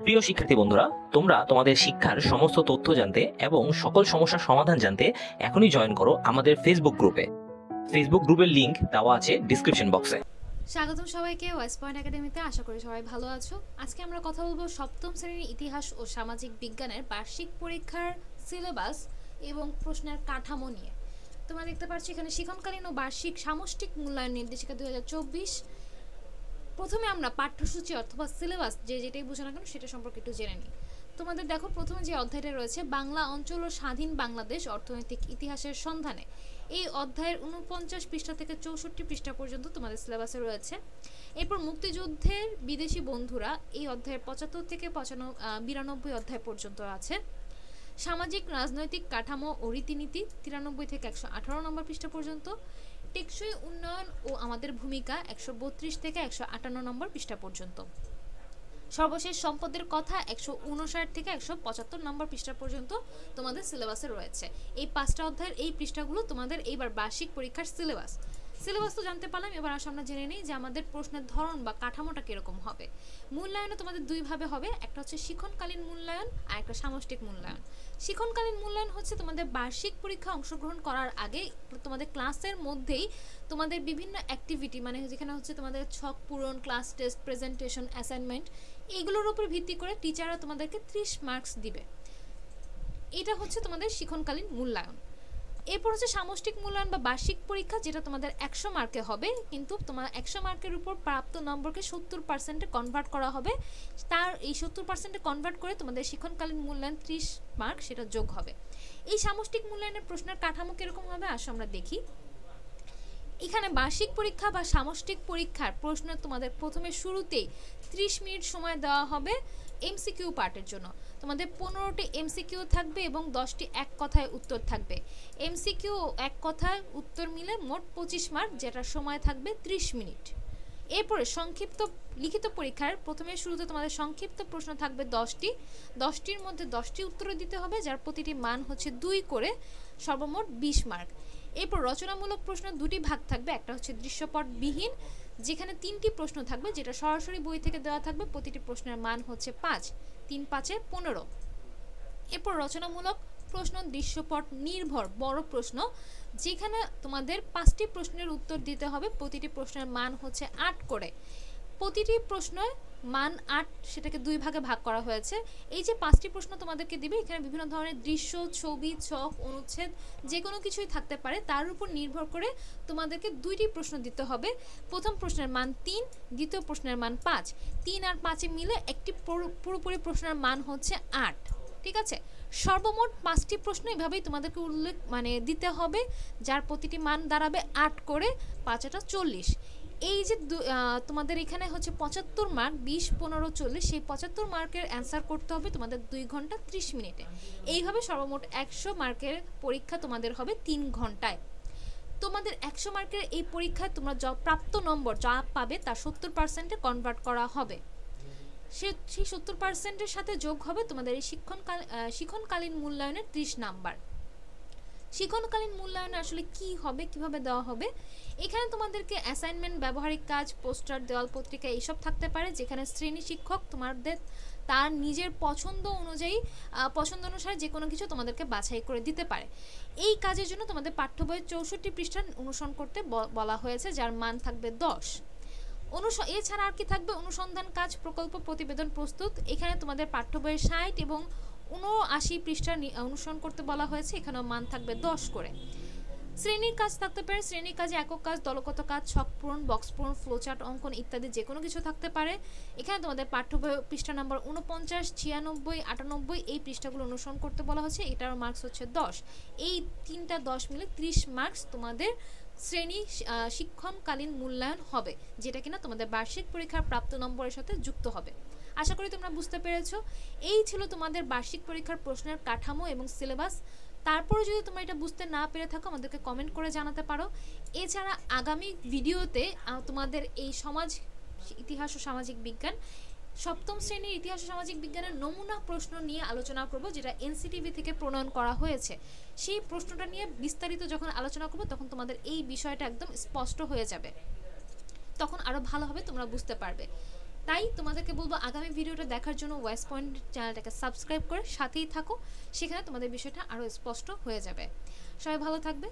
প্রিয় শিক্ষার্থী বন্ধুরা, তোমরা তোমাদের শিক্ষার সমস্ত তথ্য জানতে এবং সকল সমস্যার সমাধান জানতে এখনই জয়েন করো আমাদের ফেসবুক গ্রুপে। ফেসবুক গ্রুপের লিংক দেওয়া আছে ডিসক্রিপশন বক্সে। স্বাগতম সবাইকে ওয়েস্ট পয়েন্ট একাডেমিতে। আশা করি সবাই ভালো আছো। আজকে আমরা কথা বলবো সপ্তম শ্রেণীর ইতিহাস ও সামাজিক বিজ্ঞানের বার্ষিক পরীক্ষার সিলেবাস এবং প্রশ্নের কাঠামো নিয়ে। তোমরা দেখতে পাচ্ছ এখানে শিক্ষণকালীন ও বার্ষিক সামষ্টিক মূল্যায়ন নির্দেশিকা 2024। প্রথমে আমরা পাঠ্যসূচি অথবা সিলেবাস যেটাই বোঝো না কেন সেটা সম্পর্কে একটু জেনে নিই। তোমাদের দেখো প্রথমে যে অধ্যায়টা রয়েছে বাংলা অঞ্চল ও স্বাধীন বাংলাদেশ অর্থনৈতিক ইতিহাসের সন্ধানে, এই অধ্যায়ের 49 পৃষ্ঠা থেকে 64 পৃষ্ঠা পর্যন্ত তোমাদের সিলেবাসে রয়েছে। এরপর মুক্তিযুদ্ধের বিদেশি বন্ধুরা, এই অধ্যায়ের 75 থেকে 92 অধ্যায় পর্যন্ত আছে। সামাজিক রাজনৈতিক কাঠামো ও রীতিনীতি 93 থেকে 118 নম্বর পৃষ্ঠা পর্যন্ত। টেকসই উন্নয়ন ও আমাদের ভূমিকা 132 থেকে 158 নম্বর পৃষ্ঠা পর্যন্ত। সর্বশেষ সম্পদের কথা 159 থেকে 175 নম্বর পৃষ্ঠা পর্যন্ত তোমাদের সিলেবাসে রয়েছে। এই 5টা অধ্যায়ের এই পৃষ্ঠাগুলো তোমাদের এইবার বার্ষিক পরীক্ষার সিলেবাস তো জানতে পারলাম। এবার আসলে আমরা জেনে নিই যে আমাদের প্রশ্নের ধরন বা কাঠামোটা কিরকম হবে। মূল্যায়নে তোমাদের দুই ভাবে হবে, একটা হচ্ছে শিক্ষণকালীন মূল্যায়ন আর একটা সামষ্টিক মূল্যায়ন। শিক্ষণকালীন মূল্যায়ন হচ্ছে তোমাদের বার্ষিক পরীক্ষা অংশগ্রহণ করার আগে তোমাদের ক্লাসের মধ্যেই তোমাদের বিভিন্ন অ্যাক্টিভিটি, মানে যেখানে হচ্ছে তোমাদের ছক পূরণ, ক্লাস টেস্ট, প্রেজেন্টেশন, অ্যাসাইনমেন্ট, এইগুলোর উপর ভিত্তি করে টিচাররা তোমাদেরকে 30 মার্কস দিবে। এটা হচ্ছে তোমাদের শিক্ষণকালীন মূল্যায়ন। এরপর হচ্ছে সামষ্টিক মূল্যায়ন বা বার্ষিক পরীক্ষা, যেটা তোমাদের 100 মার্কে হবে, কিন্তু তোমার 100 মার্কের উপর প্রাপ্ত নম্বরকে 70%-এ কনভার্ট করা হবে। তার এই 70%-এ কনভার্ট করে তোমাদের শিক্ষণকালীন মূল্যায়ন 30 মার্ক সেটা যোগ হবে। এই সামষ্টিক মূল্যায়নের প্রশ্নের কাঠামো কিরকম হবে আসো আমরা দেখি। এখানে বার্ষিক পরীক্ষা বা সামষ্টিক পরীক্ষার প্রশ্ন তোমাদের প্রথমে শুরুতেই 30 মিনিট সময় দেওয়া হবে এমসিকিউ পার্টের জন্য। তোমাদের 15টি এমসিকিউ থাকবে এবং 10টি এক কথায় উত্তর থাকবে। এমসিকিউ এক কথায় উত্তর মিলে মোট 25 মার্ক, যেটার সময় থাকবে 30 মিনিট। এরপরে সংক্ষিপ্ত লিখিত পরীক্ষার প্রথমে শুরুতে তোমাদের সংক্ষিপ্ত প্রশ্ন থাকবে 10টির মধ্যে 10টি উত্তর দিতে হবে, যার প্রতিটি মান হচ্ছে 2 করে, সর্বমোট 20 মার্ক। এরপর রচনামূলক প্রশ্ন দুটি ভাগ থাকবে, একটা হচ্ছে দৃশ্যপটবিহীন, যেখানে 3টি প্রশ্ন থাকবে, যেটা সরাসরি বই থেকে দেওয়া থাকবে। প্রতিটি প্রশ্নের মান হচ্ছে 5, 3 5 15। এরপর রচনামূলক প্রশ্ন দৃশ্যপট নির্ভর বড় প্রশ্ন, যেখানে তোমাদের 5টি প্রশ্নের উত্তর দিতে হবে। প্রতিটি প্রশ্নের মান হচ্ছে 8 করে। প্রতিটি প্রশ্নের মান 8, সেটাকে 2 ভাগে ভাগ করা হয়েছে। এই যে 5টি প্রশ্ন তোমাদেরকে দিবে, এখানে বিভিন্ন ধরনের দৃশ্য, ছবি, ছক, অনুচ্ছেদ যে কোনো কিছুই থাকতে পারে। তার উপর নির্ভর করে তোমাদেরকে 2টি প্রশ্ন দিতে হবে। প্রথম প্রশ্নের মান 3, দ্বিতীয় প্রশ্নের মান 5। 3 আর 5 মিলে একটি পুরোপুরি প্রশ্নের মান হচ্ছে 8। ঠিক আছে, সর্বমোট 5টি প্রশ্ন এভাবেই তোমাদেরকে দিতে হবে, যার প্রতিটি মান দাঁড়াবে 8 করে, 5 8 40। এই যে তোমাদের এখানে হচ্ছে 75 মার্ক, 20 15 40, সেই 75 মার্কের অ্যান্সার করতে হবে তোমাদের 2 ঘন্টা 30 মিনিটে। এইভাবে সর্বমোট 100 মার্কের পরীক্ষা তোমাদের হবে 3 ঘন্টায়। তোমাদের 100 মার্কের এই পরীক্ষায় তোমরা প্রাপ্ত নম্বর যা পাবে তা 70%-এ কনভার্ট করা হবে। সেই 70%-এর সাথে যোগ হবে তোমাদের এই শিক্ষণকালীন মূল্যায়নের 30 নাম্বার। শিক্ষণকালীন মূল্যায়নে আসলে কি হবে, কিভাবে দেওয়া হবে, এখানে তোমাদেরকে অ্যাসাইনমেন্ট, ব্যবহারিক কাজ, পোস্টার, দেওয়াল পত্রিকা এইসব থাকতে পারে, যেখানে শ্রেণী শিক্ষক তোমাদের তার নিজের পছন্দ অনুসারে যে কোনো কিছু তোমাদেরকে বাছাই করে দিতে পারে। এই কাজের জন্য তোমাদের পাঠ্য বইয়ের 64 পৃষ্ঠা অনুসরণ করতে বলা হয়েছে, যার মান থাকবে 10। এছাড়া আর কি থাকবে, অনুসন্ধান কাজ, প্রকল্প, প্রতিবেদন প্রস্তুত। এখানে তোমাদের পাঠ্য বইয়ের 60 এবং 79 পৃষ্ঠা অনুসরণ করতে বলা হয়েছে, এখানেও মান থাকবে 10 করে। শ্রেণীর কাজ থাকতে পারে, শ্রেণীর কাজে একক কাজ, দলগত কাজ, ছক পূরণ, বক্স পূরণ, ফ্লোচার্ট অঙ্কন ইত্যাদি যে কোনো কিছু থাকতে পারে। এখানে তোমাদের পাঠ্য বই পৃষ্ঠা নাম্বার 49, 96, 98 এই পৃষ্ঠাগুলো অনুসরণ করতে বলা হচ্ছে, এটারও মার্কস হচ্ছে 10। এই 3টা 10 মিলে 30 মার্কস তোমাদের শ্রেণী শিক্ষণকালীন মূল্যায়ন হবে, যেটা কিনা তোমাদের বার্ষিক পরীক্ষার প্রাপ্ত নম্বরের সাথে যুক্ত হবে। আশা করি তোমরা বুঝতে পেরেছো। এই ছিল তোমাদের বার্ষিক পরীক্ষার প্রশ্নের কাঠামো এবং সিলেবাস। তারপরে যদি তোমরা এটা বুঝতে না পেরে থাকো আমাদেরকে কমেন্ট করে জানাতে পারো। এছাড়া আগামী ভিডিওতে তোমাদের এই ইতিহাস ও সামাজিক বিজ্ঞান সপ্তম শ্রেণীর ইতিহাস ও সামাজিক বিজ্ঞানের নমুনা প্রশ্ন নিয়ে আলোচনা করব, যেটা এনসিটিভি থেকে প্রণয়ন করা হয়েছে। সেই প্রশ্নটা নিয়ে বিস্তারিত যখন আলোচনা করব তখন তোমাদের এই বিষয়টা একদম স্পষ্ট হয়ে যাবে, তখন আরো ভালোভাবে তোমরা বুঝতে পারবে। তাই তোমাদেরকে বলবো আগামী ভিডিওটা দেখার জন্য ওয়েস্ট পয়েন্ট চ্যানেলটাকে সাবস্ক্রাইব করে সাথেই থাকো, সেখানে তোমাদের বিষয়টা আরও স্পষ্ট হয়ে যাবে। সবাই ভালো থাকবে।